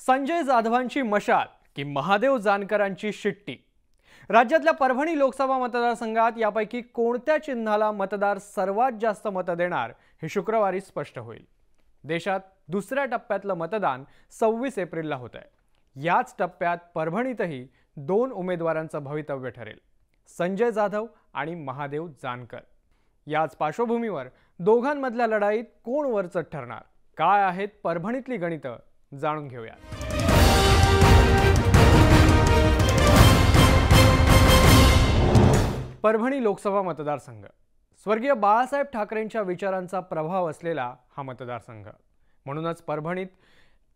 संजय जाधवांची मशाल की महादेव जानकरांची शिट्टी। राज्यातल्या परभणी लोकसभा मतदारसंघात यापैकी कोणत्या चिन्हाला मतदार सर्वात जास्त मतं देणार हे शुक्रवारी स्पष्ट होईल। देशात दुसऱ्या टप्प्यातलं मतदान 26 एप्रिलला होत आहे। याच टप्प्यात परभणीतही दोन उमेदवारांचं भवितव्य ठरेल, संजय जाधव आणि महादेव जानकर। याच पार्श्वभूमीवर दोघांमधल्या लढाईत कोण वरचढ ठरणार, काय आहेत परभणीतली गणितं, जाणून घेऊया। परभणी लोकसभा मतदारसंघ स्वर्गीय बाळासाहेब ठाकरेंच्या विचारांचा प्रभाव असलेला हा मतदारसंघ। म्हणूनच परभणीत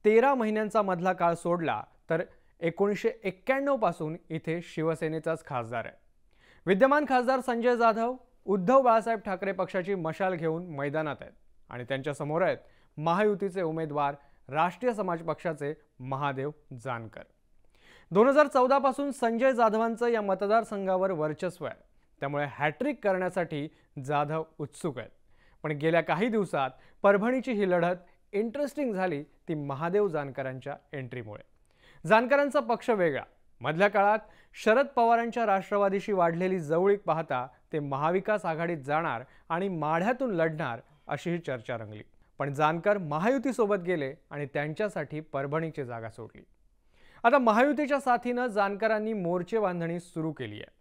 13 महिन्यांचा मधला काळ सोडला तर 1991 पासून इथे शिवसेनेचाच खासदार आहे। विद्यमान खासदार संजय जाधव उद्धव बाळासाहेब ठाकरे पक्षाची मशाल घेऊन मैदानात आहेत आणि त्यांच्या समोर आहेत महायुतीचे उमेदवार राष्ट्रीय समाज पक्षाचे महादेव जानकर। 2014 पासून संजय जाधवांचं या मतदारसंघावर वर्चस्व आहे, त्यामुळे हॅट्रिक करण्यासाठी जाधव उत्सुक आहेत। पण गेल्या काही दिवसात परभणीची ही लढत इंटरेस्टिंग झाली ती महादेव जानकरांच्या एंट्रीमुळे। जानकरांचा पक्ष वेगळा, मधल्या काळात शरद पवारांच्या राष्ट्रवादीशी वाढलेली जवळीक पाहता ते महाविकास आघाडीत जाणार आणि माढ्यातून लढणार अशी ही चर्चा रंगली। पण जानकर महायुतीसोबत गेले आणि त्यांच्यासाठी परभणीची जागा सोडली। आता महायुतीच्या साथीने जानकरांनी मोर्चे बांधणी सुरू केली आहे।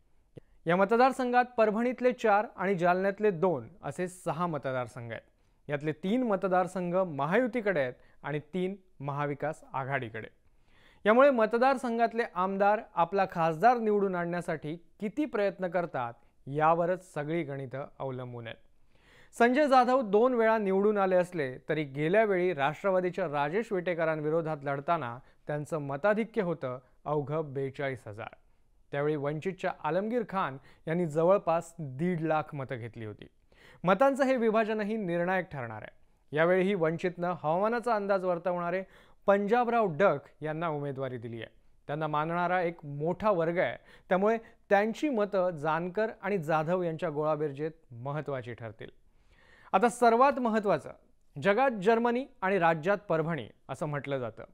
या मतदारसंघात परभणीतले 4 आणि जालन्यातले 2 असे 6 मतदारसंघ आहेत। यातले 3 मतदारसंघ महायुतीकडे आहेत आणि 3 महाविकास आघाडीकडे। यामुळे मतदारसंघातले आमदार आपला खासदार निवडून आणण्यासाठी किती प्रयत्न करतात यावरच सगळी गणितं अवलंबून आहेत। संजय जाधव 2 वेळा निवडून आले असले तरी गेल्या वेळी राष्ट्रवादीच्या राजेश विटेकरांविरोधात लढताना त्यांचं मताधिक्य होतं अवघं 42,000। त्यावेळी वंचितच्या आलमगीर खान यांनी जवळपास 1.5 लाख मतं घेतली होती। मतांचं हे विभाजनही निर्णायक ठरणार आहे। यावेळीही वंचितनं हवामानाचा अंदाज वर्तवणारे पंजाबराव डक यांना उमेदवारी दिली आहे। त्यांना मानणारा एक मोठा वर्ग आहे, त्यामुळे त्यांची मतं जानकर आणि जाधव यांच्या गोळाबेरजेत महत्त्वाची ठरतील। आता सर्वात महत्त्वाचं, जगात जर्मनी आणि राज्यात परभणी असं म्हटलं जातं,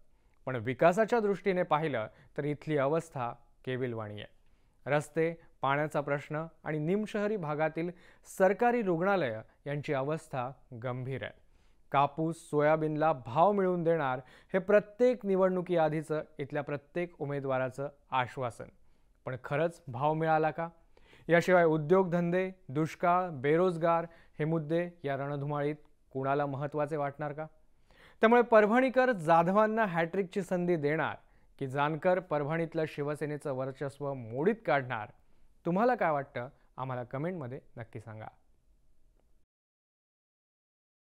पण विकासाच्या दृष्टीने पाहिलं तर इथली अवस्था केविलवाणी आहे। रस्ते, पाण्याचा प्रश्न आणि निमशहरी भागातील सरकारी रुग्णालय यांची अवस्था गंभीर आहे। कापूस, सोयाबीनला भाव मिळवून देणार हे प्रत्येक निवडणुकीआधीचं इथल्या प्रत्येक उमेदवाराचं आश्वासन, पण खरंच भाव मिळाला का? याशिवाय उद्योगधंदे, दुष्काळ, बेरोजगार हे मुद्दे या रणधुमाळीत कुणाला महत्त्वाचे वाटणार का? त्यामुळे परभणीकर जाधवांना हॅट्रिकची संधी देणार की जानकर परभणीतलं शिवसेनेचं वर्चस्व मोडीत काढणार? तुम्हाला काय वाटतं? आम्हाला कमेंटमध्ये नक्की सांगा।